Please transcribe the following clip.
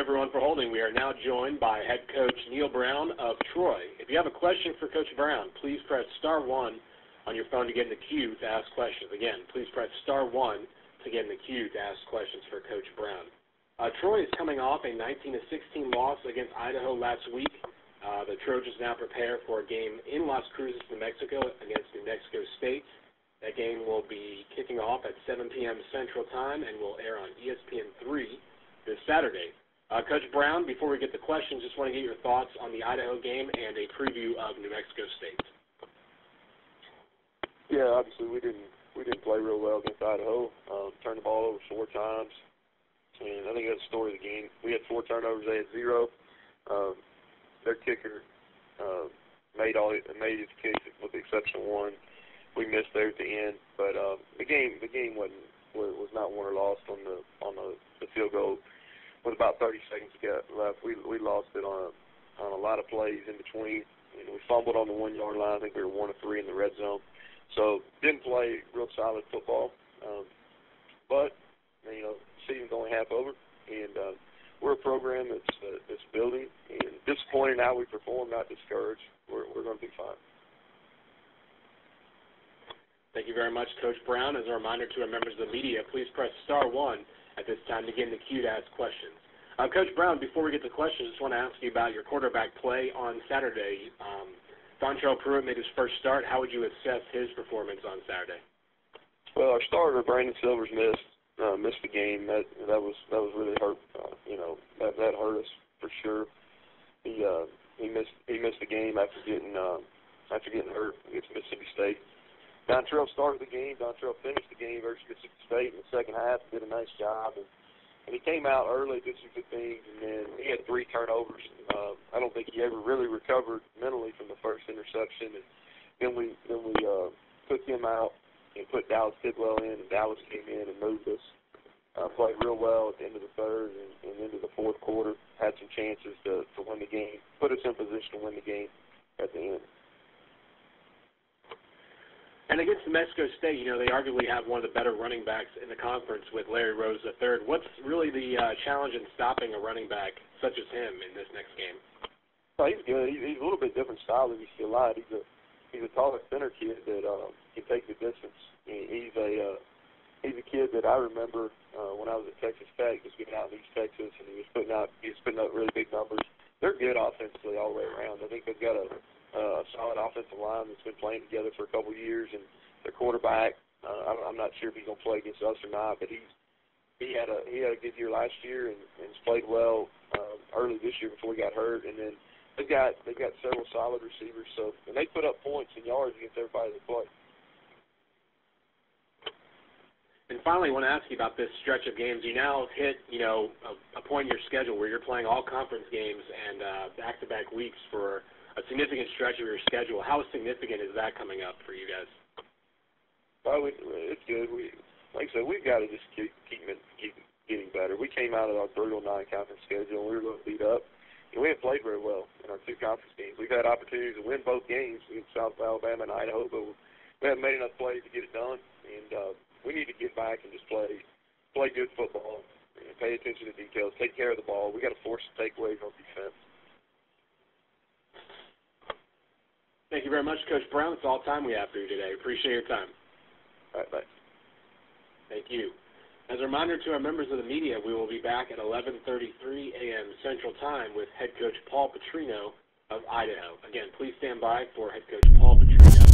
everyone for holding. We are now joined by head coach Neal Brown of Troy. If you have a question for Coach Brown, please press *1 on your phone to get in the queue to ask questions. Again, please press *1 to get in the queue to ask questions for Coach Brown. Troy is coming off a 19-16 loss against Idaho last week. The Trojans now prepare for a game in Las Cruces, New Mexico against New Mexico State. That game will be kicking off at 7 p.m. Central Time and will air on ESPN3 this Saturday. Coach Brown, before we get the questions, just want to get your thoughts on the Idaho game and a preview of New Mexico State. Yeah, obviously we didn't play real well against Idaho. Turned the ball over 4 times, and I think that's the story of the game. We had 4 turnovers; they had 0. Their kicker made his kick with the exception of 1. We missed there at the end, but the game was not won or lost on the field goal with about 30 seconds left. We lost it on a lot of plays in between. We fumbled on the 1-yard line. I think we were 1 of 3 in the red zone. So didn't play real solid football. But season's only half over, and we're a program that's building. And disappointed in how we perform, not discouraged. We're going to be fine. Thank you very much, Coach Brown. As a reminder to our members of the media, please press *1 at this time to get in the queue to ask questions. Coach Brown, before we get to questions, I just want to ask you about your quarterback play on Saturday. Dontrell Pruitt made his first start. How would you assess his performance on Saturday? Well, our starter, Brandon Silvers, missed the game. That was really hurt. That hurt us for sure. He missed the game after getting hurt against Mississippi State. Dontrell started the game. Dontrell finished the game versus Mississippi State in the second half. Did a nice job, and he came out early, did some good things, and then he had 3 turnovers. I don't think he ever really recovered mentally from the first interception. And then we took him out and put Dallas Tidwell in, and Dallas came in and moved us. Played real well at the end of the third and into the fourth quarter. Had some chances to win the game. Put us in position to win the game at the end. And against New Mexico State, they arguably have one of the better running backs in the conference with Larry Rose III. What's really the challenge in stopping a running back such as him in this next game? Oh, he's good. He's a little bit different style than you see a lot. He's a taller, thinner kid that can take the distance. He's a kid that I remember when I was at Texas Tech, just getting out in East Texas, and he was putting up really big numbers. They're good offensively all the way around. I think they've got a solid offensive line that's been playing together for a couple of years, and their quarterback, I'm not sure if he's going to play against us or not, but he had a good year last year and has played well early this year before he got hurt. And then they've got several solid receivers, and they put up points and yards against everybody they play. And finally, I want to ask you about this stretch of games. You now hit a point in your schedule where you're playing all conference games and back-to-back weeks for a significant stretch of your schedule. How significant is that coming up for you guys? Well, it's good. Like I said, we've got to just keep getting better. We came out of our brutal non-conference schedule, and we were a little beat up. And we haven't played very well in our 2 conference games. We've had opportunities to win both games against South Alabama and Idaho, but we haven't made enough plays to get it done. And we need to get back and just play good football, and pay attention to details, take care of the ball. We got to force the takeaways on defense. Thank you very much, Coach Brown. That's all the time we have for you today. Appreciate your time. All right, bye. Thank you. As a reminder to our members of the media, we will be back at 11:33 a.m. Central Time with head coach Paul Petrino of Idaho. Again, please stand by for head coach Paul Petrino.